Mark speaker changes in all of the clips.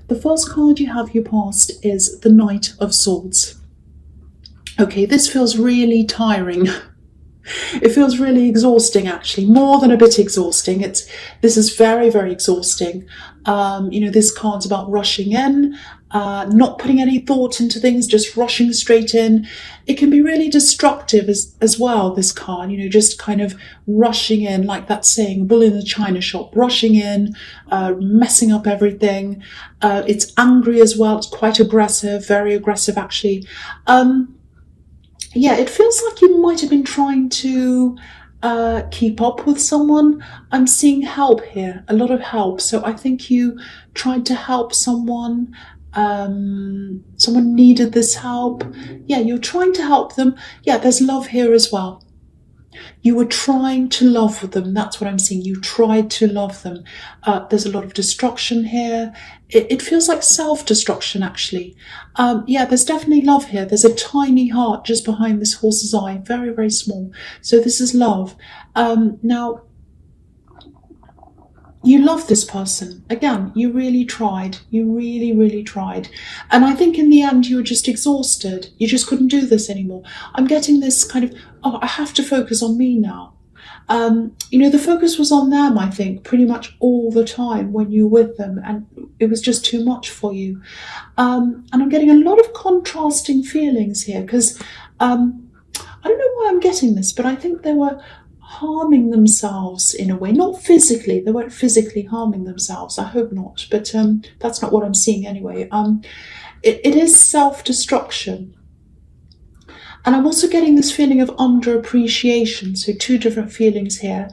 Speaker 1: The first card you have your past is the Knight of Swords. Okay, this feels really tiring. It feels really exhausting, actually, more than a bit exhausting. This is very, very exhausting. This card's about rushing in, not putting any thought into things, just rushing straight in. It can be really destructive as well, this card, just kind of rushing in, like that saying, bull in the china shop, rushing in, messing up everything. It's angry as well. It's quite aggressive, very aggressive, actually. Yeah, it feels like you might have been trying to keep up with someone. I'm seeing help here, a lot of help. So I think you tried to help someone. Someone needed this help. Yeah, you're trying to help them. Yeah, there's love here as well. You were trying to love them. That's what I'm seeing. You tried to love them. There's a lot of destruction here. It feels like self-destruction, actually. Yeah, there's definitely love here. There's a tiny heart just behind this horse's eye. Very, very small. So this is love. Now, you love this person. Again, you really tried. You really, really tried. And I think in the end, you were just exhausted. You just couldn't do this anymore. I'm getting this kind of, oh, I have to focus on me now. The focus was on them, I think, pretty much all the time when you were with them. And it was just too much for you. And I'm getting a lot of contrasting feelings here because I don't know why I'm getting this, but I think they were harming themselves in a way, not physically. They weren't physically harming themselves. I hope not, but that's not what I'm seeing anyway. It is self-destruction. And I'm also getting this feeling of underappreciation. So two different feelings here.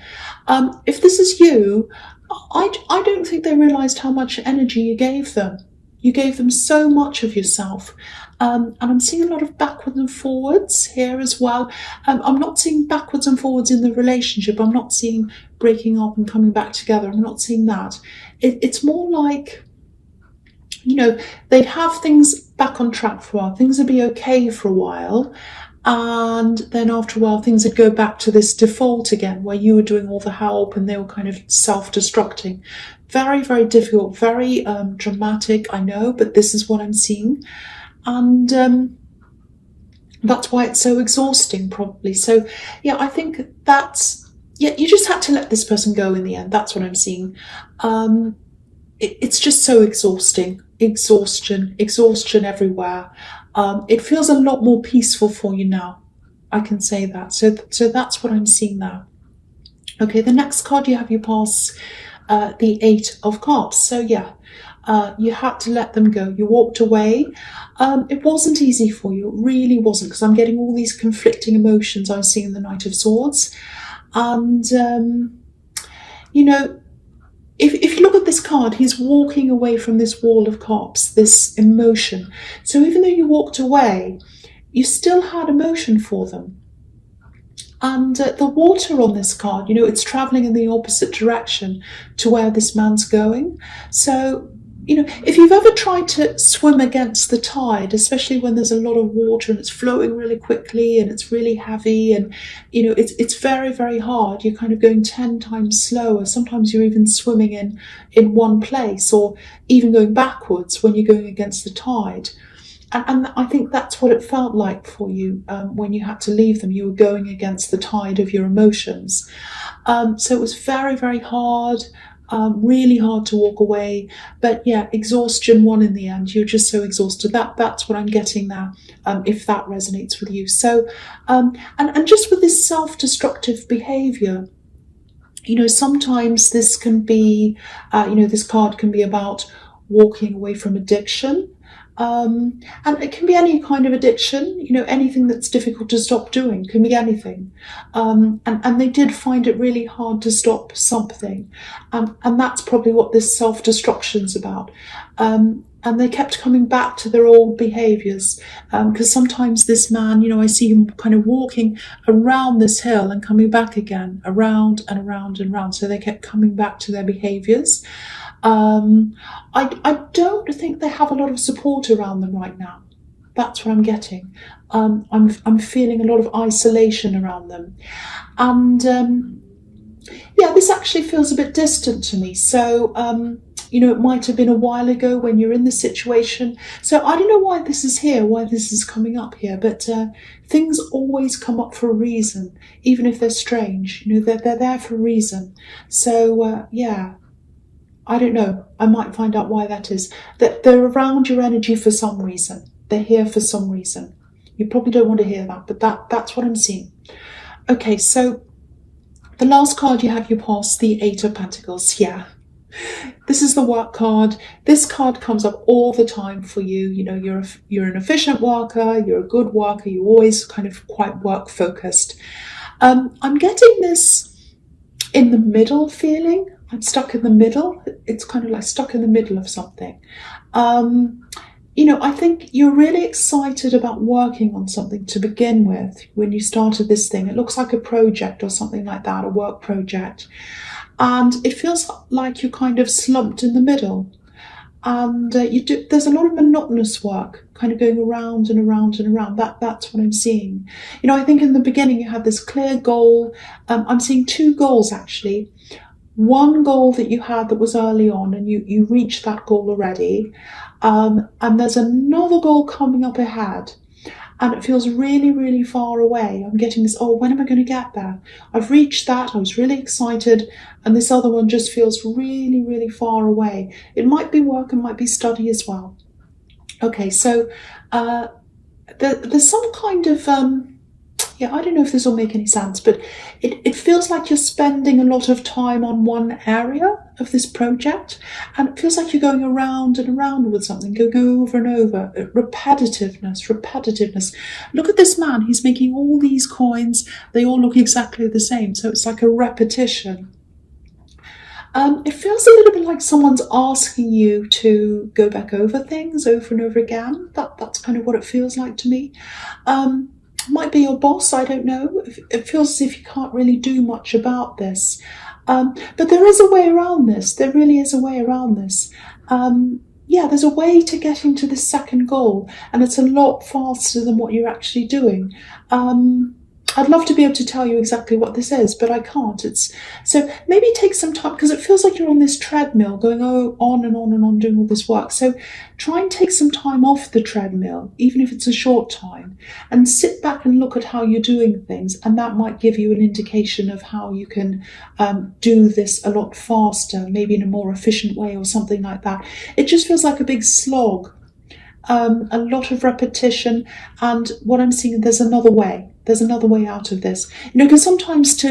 Speaker 1: If this is you, I don't think they realized how much energy you gave them. You gave them so much of yourself. And I'm seeing a lot of backwards and forwards here as well. I'm not seeing backwards and forwards in the relationship. I'm not seeing breaking up and coming back together. I'm not seeing that. It's more like, they'd have things back on track for a while. Things would be okay for a while. And then after a while, things would go back to this default again, where you were doing all the help and they were kind of self-destructing. Very, very difficult, very dramatic, I know, but this is what I'm seeing. And that's why it's so exhausting, probably. So, yeah, I think you just had to let this person go in the end. That's what I'm seeing. It's just so exhausting. Exhaustion everywhere. It feels a lot more peaceful for you now. I can say that. So that's what I'm seeing now. Okay, the next card you have your pass, the Eight of Cups. So yeah, you had to let them go. You walked away. It wasn't easy for you. It really wasn't, because I'm getting all these conflicting emotions I was seeing in the Knight of Swords. And, if you look at this card, he's walking away from this wall of cups, this emotion. So even though you walked away, you still had emotion for them. And the water on this card, it's traveling in the opposite direction to where this man's going. So, if you've ever tried to swim against the tide, especially when there's a lot of water and it's flowing really quickly and it's really heavy and, it's very, very hard. You're kind of going 10 times slower. Sometimes you're even swimming in one place, or even going backwards when you're going against the tide. And I think that's what it felt like for you when you had to leave them. You were going against the tide of your emotions. So it was very, very hard. Really hard to walk away, but yeah, exhaustion won in the end. You're just so exhausted. That's what I'm getting now, if that resonates with you. So, and just with this self-destructive behavior, sometimes this can be, this card can be about walking away from addiction. And it can be any kind of addiction, anything that's difficult to stop doing can be anything. And they did find it really hard to stop something. And that's probably what this self-destruction's about. And they kept coming back to their old behaviours. Because sometimes this man, I see him kind of walking around this hill and coming back again, around and around and around. So they kept coming back to their behaviours. I don't think they have a lot of support around them right now. That's what I'm getting. I'm feeling a lot of isolation around them. And yeah, this actually feels a bit distant to me. So it might have been a while ago when you're in the situation. So I don't know why this is here, why this is coming up here, but things always come up for a reason, even if they're strange. They're there for a reason. So yeah, I don't know. I might find out why that is. That they're around your energy for some reason. They're here for some reason. You probably don't want to hear that, but that's what I'm seeing. Okay, so the last card you have, you pass the Eight of Pentacles. Yeah. This is the work card. This card comes up all the time for you. You're an efficient worker, you're a good worker, you're always kind of quite work focused. I'm getting this in the middle feeling. I'm stuck in the middle. It's kind of like stuck in the middle of something. I think you're really excited about working on something to begin with when you started this thing. It looks like a project or something like that, a work project. And it feels like you're kind of slumped in the middle. And there's a lot of monotonous work kind of going around and around and around. That's what I'm seeing. I think in the beginning you had this clear goal. I'm seeing two goals actually. One goal that you had that was early on and you reached that goal already. And there's another goal coming up ahead. And it feels really, really far away. I'm getting this, when am I going to get there? I've reached that, I was really excited, and this other one just feels really, really far away. It might be work, it might be study as well. Okay, so there's some kind of, I don't know if this will make any sense, but it feels like you're spending a lot of time on one area of this project, and it feels like you're going around and around with something, going over and over. Repetitiveness. Look at this man, he's making all these coins, they all look exactly the same, so it's like a repetition. It feels a little bit like someone's asking you to go back over things over and over again. That's kind of what it feels like to me. Might be your boss, I don't know. It feels as if you can't really do much about this. But there is a way around this. There really is a way around this. There's a way to getting to the second goal, and it's a lot faster than what you're actually doing. I'd love to be able to tell you exactly what this is, but I can't. So maybe take some time, because it feels like you're on this treadmill going on and on and on doing all this work. So try and take some time off the treadmill, even if it's a short time, and sit back and look at how you're doing things. And that might give you an indication of how you can do this a lot faster, maybe in a more efficient way or something like that. It just feels like a big slog. A lot of repetition, and what I'm seeing, there's another way. There's another way out of this. Because sometimes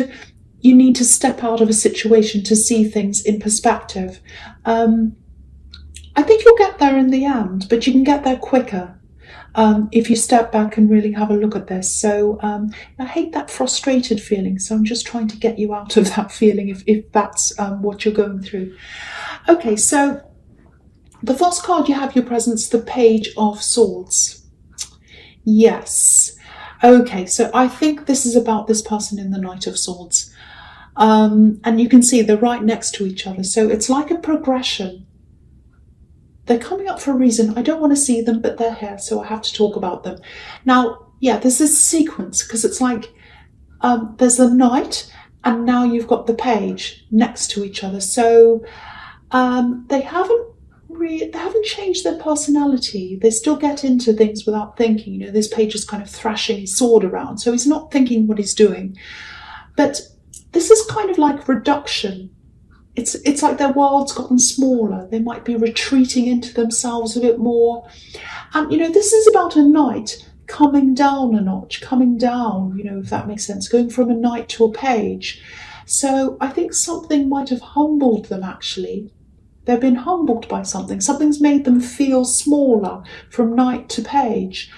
Speaker 1: you need to step out of a situation to see things in perspective. I think you'll get there in the end, but you can get there quicker if you step back and really have a look at this. So I hate that frustrated feeling, so I'm just trying to get you out of that feeling if that's what you're going through. Okay, so the first card you have your presence, the Page of Swords. Yes. Okay, so I think this is about this person in the Knight of Swords. And you can see they're right next to each other. So it's like a progression. They're coming up for a reason. I don't want to see them, but they're here, so I have to talk about them. Now, there's this sequence, because it's like there's the Knight, and now you've got the Page next to each other. So they haven't changed their personality. They still get into things without thinking. This Page is kind of thrashing his sword around, so he's not thinking what he's doing. But this is kind of like reduction. It's like their world's gotten smaller. They might be retreating into themselves a bit more. And, this is about a knight coming down a notch, coming down, if that makes sense, going from a knight to a page. So I think something might have humbled them, actually. They've been humbled by something. Something's made them feel smaller from knight to page.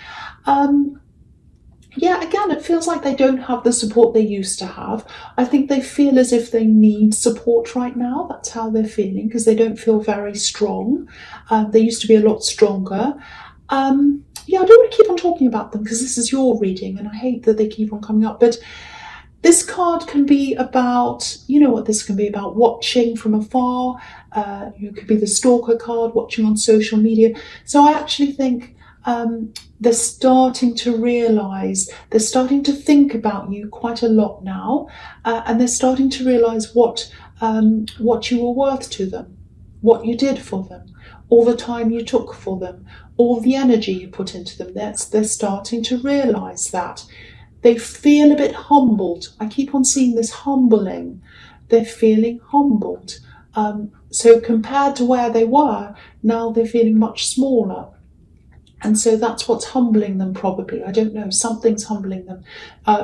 Speaker 1: Again, it feels like they don't have the support they used to have. I think they feel as if they need support right now. That's how they're feeling, because they don't feel very strong. They used to be a lot stronger. I don't want to keep on talking about them, because this is your reading, and I hate that they keep on coming up. But this card can be about, what this can be about, watching from afar. It could be the stalker card, watching on social media. So I actually think they're starting to realise, they're starting to think about you quite a lot now, and they're starting to realise what you were worth to them. what you did for them, all the time you took for them, all the energy you put into them. They're starting to realise that. They feel a bit humbled. I keep on seeing this humbling. They're feeling humbled. So compared to where they were, now they're feeling much smaller. And so that's what's humbling them probably. I don't know, something's humbling them,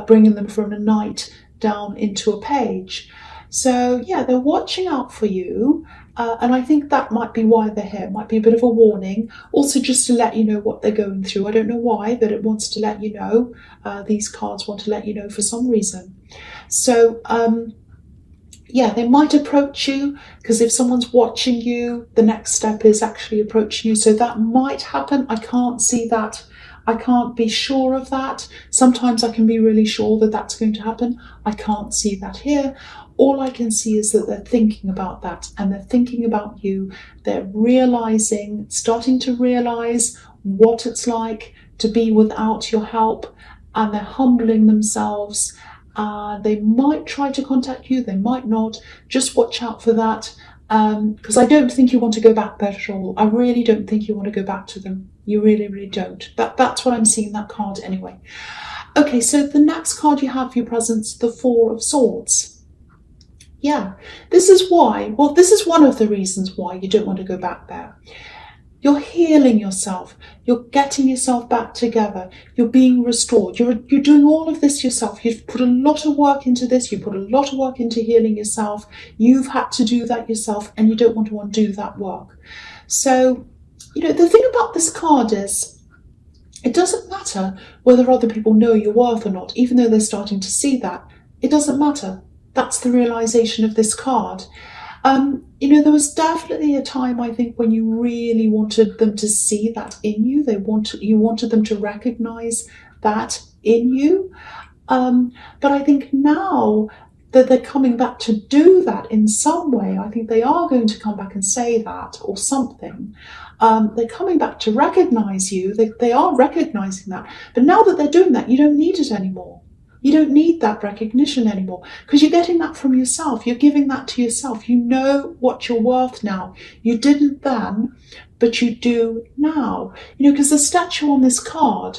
Speaker 1: bringing them from a knight down into a page. So yeah, they're watching out for you. And I think that might be why they're here. It might be a bit of a warning. Also just to let you know what they're going through. I don't know why, but it wants to let you know. These cards want to let you know for some reason. So yeah, they might approach you, because if someone's watching you, the next step is actually approaching you. So that might happen. I can't see that. I can't be sure of that. Sometimes I can be really sure that that's going to happen. I can't see that here. All I can see is that they're thinking about that, and they're thinking about you. They're realizing, starting to realize what it's like to be without your help, and they're humbling themselves. They might try to contact you, they might not. Just watch out for that, because I don't think you want to go back there at all. I really don't think you want to go back to them. You really, really don't. That's what I'm seeing in that card anyway. Okay, so the next card you have for your presence, the Four of Swords. Yeah, this is why, well, this is one of the reasons why you don't want to go back there. You're healing yourself. You're getting yourself back together. You're being restored. You're doing all of this yourself. You've put a lot of work into this. You put a lot of work into healing yourself. You've had to do that yourself, and you don't want to undo that work. So, you know, the thing about this card is, it doesn't matter whether other people know your worth or not, even though they're starting to see that. It doesn't matter. That's the realization of this card. You know, there was definitely a time, I think, when you really wanted them to see that in you. You wanted them to recognize that in you. But I think now that they're coming back to do that in some way, I think they are going to come back and say that or something. They're coming back to recognize you. They are recognizing that. But now that they're doing that, you don't need it anymore. You don't need that recognition anymore, because you're getting that from yourself. You're giving that to yourself. You know what you're worth now. You didn't then, but you do now. You know, because the statue on this card,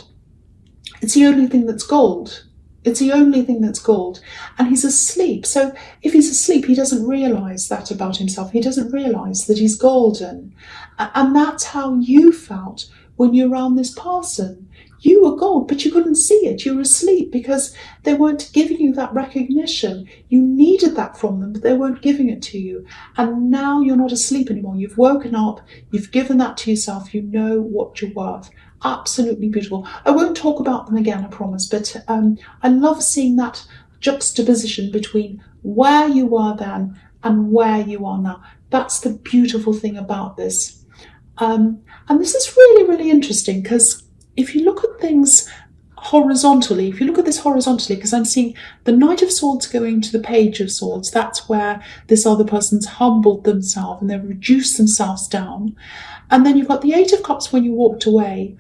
Speaker 1: it's the only thing that's gold. It's the only thing that's gold. And he's asleep. So if he's asleep, he doesn't realize that about himself. He doesn't realize that he's golden. And that's how you felt when you're around this person. You were gold, but you couldn't see it. You were asleep because they weren't giving you that recognition. You needed that from them, but they weren't giving it to you. And now you're not asleep anymore. You've woken up. You've given that to yourself. You know what you're worth. Absolutely beautiful. I won't talk about them again, I promise, but I love seeing that juxtaposition between where you were then and where you are now. That's the beautiful thing about this. And this is really, really interesting, because if you look at things horizontally, if you look at this horizontally, because I'm seeing the Knight of Swords going to the Page of Swords, that's where this other person's humbled themselves and they've reduced themselves down. And then you've got the Eight of Cups when you walked away,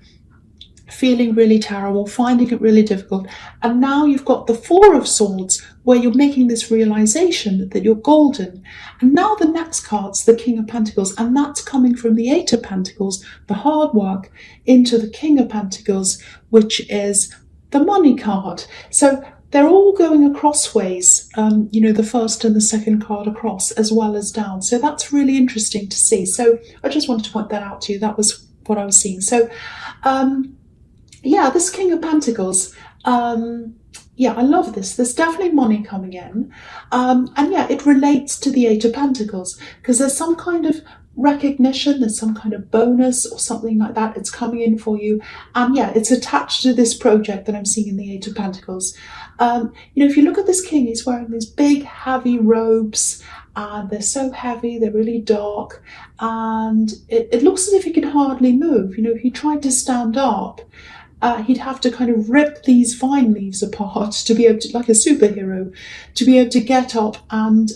Speaker 1: feeling really terrible, finding it really difficult. And now you've got the Four of Swords, where you're making this realization that you're golden. And now the next card's the King of Pentacles, and that's coming from the Eight of Pentacles, the hard work, into the King of Pentacles, which is the money card. So they're all going across ways, you know, the first and the second card across, as well as down. So that's really interesting to see. So I just wanted to point that out to you. That was what I was seeing. So, yeah, this King of Pentacles, yeah, I love this. There's definitely money coming in. And yeah, it relates to the Eight of Pentacles, because there's some kind of recognition, there's some kind of bonus or something like that. It's coming in for you. And yeah, it's attached to this project that I'm seeing in the Eight of Pentacles. You know, if you look at this king, he's wearing these big, heavy robes. And they're so heavy, they're really dark. And it looks as if he can hardly move. You know, if he tried to stand up, he'd have to kind of rip these vine leaves apart to be able to, like a superhero, to be able to get up. And,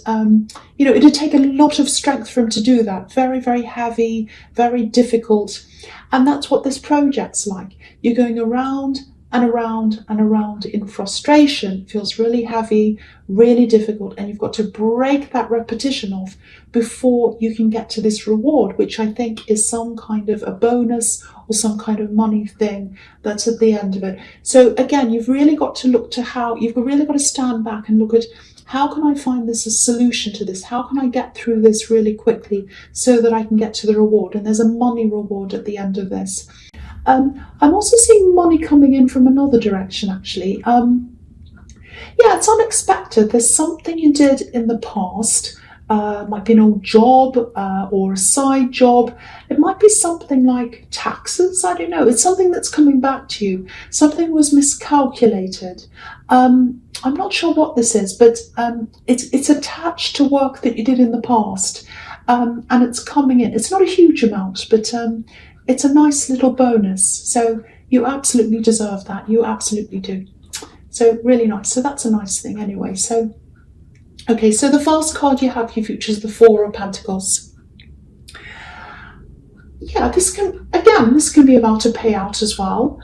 Speaker 1: you know, it'd take a lot of strength for him to do that. Very, very heavy, very difficult. And that's what this project's like. You're going around and around in frustration. It feels really heavy, really difficult, and you've got to break that repetition off before you can get to this reward, which I think is some kind of a bonus or some kind of money thing that's at the end of it. So again, you've really got to look to how, you've really got to stand back and look at, how can I find this a solution to this? How can I get through this really quickly so that I can get to the reward? And there's a money reward at the end of this. I'm also seeing money coming in from another direction, actually. Yeah, it's unexpected. There's something you did in the past. Might be an old job or a side job. It might be something like taxes. I don't know. It's something that's coming back to you. Something was miscalculated. I'm not sure what this is, but it's attached to work that you did in the past, and it's coming in. It's not a huge amount, but it's a nice little bonus. So you absolutely deserve that. You absolutely do. So really nice. So that's a nice thing anyway. So, okay, so the first card you have, your future, is the Four of Pentacles. Yeah, this can be about a payout as well.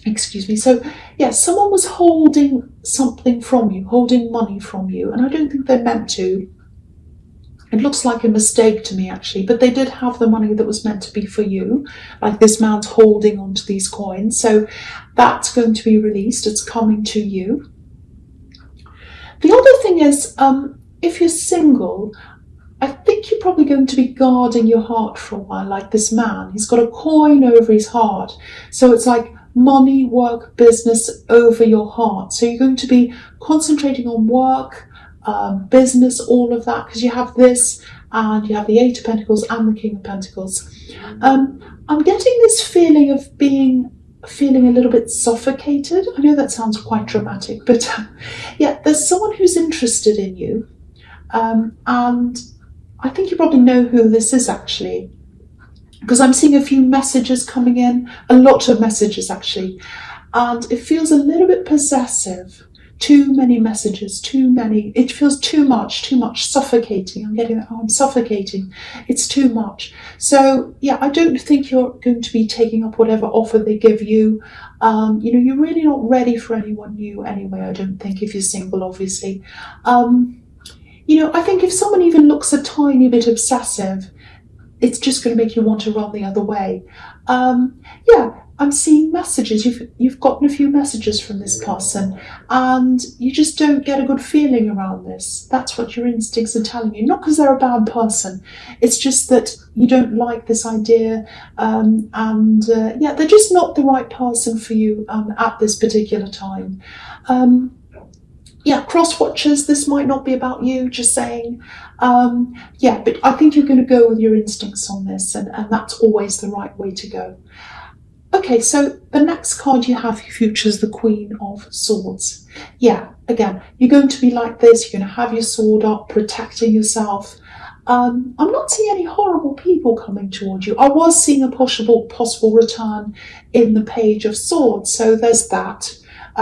Speaker 1: Excuse me. So, yeah, someone was holding something from you, holding money from you, and I don't think they meant to. It looks like a mistake to me, actually, but they did have the money that was meant to be for you. Like this man's holding onto these coins. So that's going to be released. It's coming to you. The other thing is, if you're single, I think you're probably going to be guarding your heart for a while, like this man. He's got a coin over his heart. So it's like money, work, business over your heart. So you're going to be concentrating on work, business, all of that, because you have this and you have the Eight of Pentacles and the King of Pentacles. I'm getting this feeling of feeling a little bit suffocated. I know that sounds quite dramatic, but yeah, there's someone who's interested in you, and I think you probably know who this is, actually, because I'm seeing a few messages coming in, a lot of messages actually, and it feels a little bit possessive. Too many messages, too many. It feels too much, suffocating. I'm getting that. Oh, I'm suffocating. It's too much. So yeah, I don't think you're going to be taking up whatever offer they give you. You're really not ready for anyone new anyway, I don't think, if you're single, obviously. I think if someone even looks a tiny bit obsessive, it's just going to make you want to run the other way. Yeah, I'm seeing messages. You've gotten a few messages from this person, and you just don't get a good feeling around this. That's what your instincts are telling you. Not because they're a bad person. It's just that you don't like this idea, yeah, they're just not the right person for you at this particular time. Yeah, cross watchers, this might not be about you, just saying. Yeah, but I think you're going to go with your instincts on this, and that's always the right way to go. Okay, so the next card you have, your future, is the Queen of Swords. Yeah, again, you're going to be like this. You're going to have your sword up, protecting yourself. I'm not seeing any horrible people coming towards you. I was seeing a possible return in the Page of Swords, so there's that.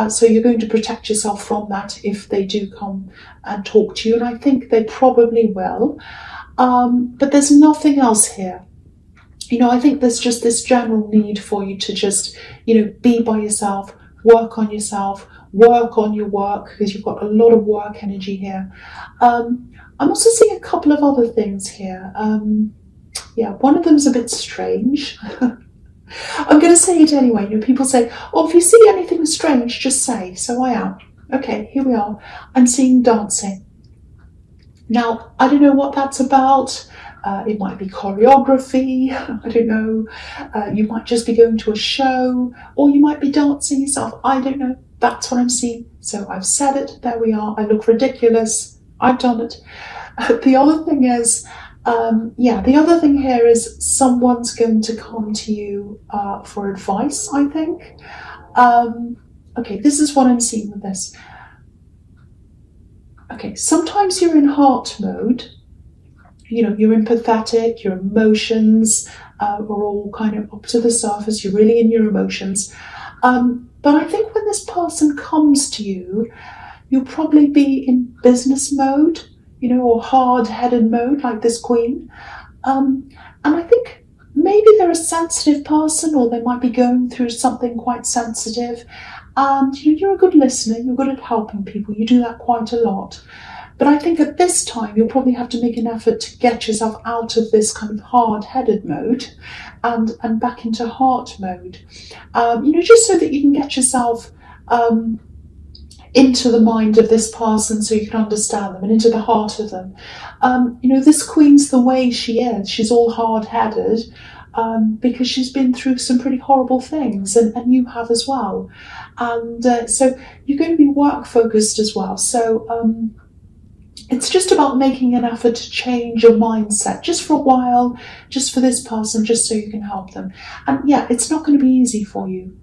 Speaker 1: So you're going to protect yourself from that if they do come and talk to you, and I think they probably will. But there's nothing else here. I think there's just this general need for you to just, be by yourself, work on yourself, work on your work, because you've got a lot of work energy here. I'm also seeing a couple of other things here. Yeah, one of them's a bit strange. I'm going to say it anyway. People say, oh, if you see anything strange, just say. So I am. Okay, here we are. I'm seeing dancing. Now, I don't know what that's about. It might be choreography, I don't know. You might just be going to a show, or you might be dancing yourself. I don't know. That's what I'm seeing. So I've said it. There we are. I look ridiculous. I've done it. The other thing is, the other thing here is someone's going to come to you for advice, I think. Okay, this is what I'm seeing with this. Okay, sometimes you're in heart mode. You're empathetic, your emotions are all kind of up to the surface. You're really in your emotions. But I think when this person comes to you, you'll probably be in business mode, or hard-headed mode, like this Queen. And I think maybe they're a sensitive person, or they might be going through something quite sensitive. And you're a good listener, you're good at helping people, you do that quite a lot. But I think at this time, you'll probably have to make an effort to get yourself out of this kind of hard-headed mode and back into heart mode. Just so that you can get yourself into the mind of this person so you can understand them and into the heart of them. This queen's the way she is. She's all hard-headed because she's been through some pretty horrible things, and you have as well. And so you're going to be work-focused as well. So it's just about making an effort to change your mindset just for a while, just for this person, just so you can help them. And yeah, it's not going to be easy for you,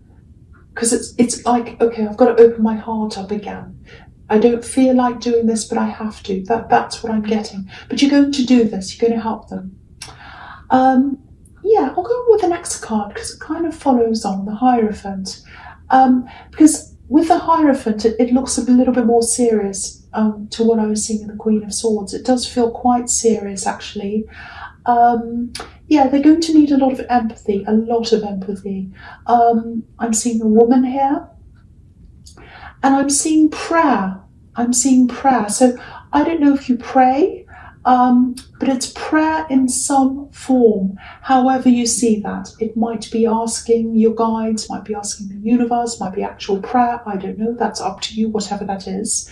Speaker 1: because it's like, okay, I've got to open my heart up again. I don't feel like doing this, but I have to. That's what I'm getting. But you're going to do this. You're going to help them. Yeah, I'll go with the next card because it kind of follows on the Hierophant. Because with the Hierophant, it looks a little bit more serious to what I was seeing in the Queen of Swords. It does feel quite serious, actually. Yeah, they're going to need a lot of empathy, a lot of empathy. I'm seeing a woman here, and I'm seeing prayer. I'm seeing prayer. So I don't know if you pray, but it's prayer in some form, however you see that. It might be asking your guides, might be asking the universe, might be actual prayer. I don't know. That's up to you, whatever that is.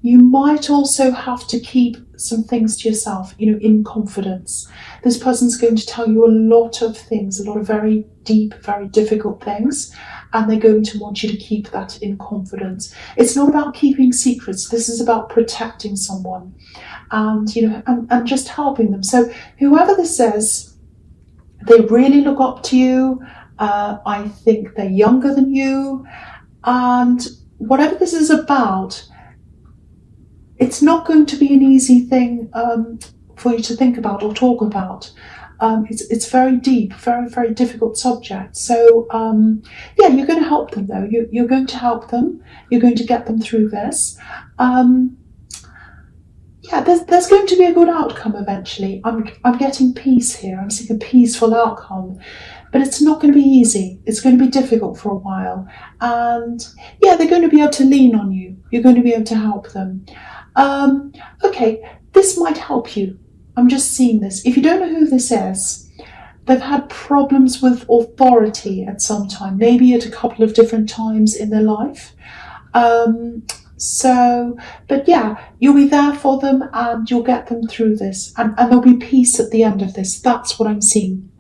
Speaker 1: You might also have to keep some things to yourself, in confidence. This person's going to tell you a lot of things, a lot of very deep, very difficult things, and they're going to want you to keep that in confidence. It's not about keeping secrets. This is about protecting someone and, and just helping them. So whoever this is, they really look up to you. I think they're younger than you, and whatever this is about, it's not going to be an easy thing for you to think about or talk about. It's very deep, very, very difficult subject. So, yeah, you're going to help them, though. You're going to help them. You're going to get them through this. Yeah, there's going to be a good outcome eventually. I'm getting peace here. I'm seeing a peaceful outcome. But it's not going to be easy. It's going to be difficult for a while. And yeah, they're going to be able to lean on you. You're going to be able to help them. Okay, this might help you. I'm just seeing this. If you don't know who this is, they've had problems with authority at some time, maybe at a couple of different times in their life. But yeah, you'll be there for them and you'll get them through this. And there'll be peace at the end of this. That's what I'm seeing.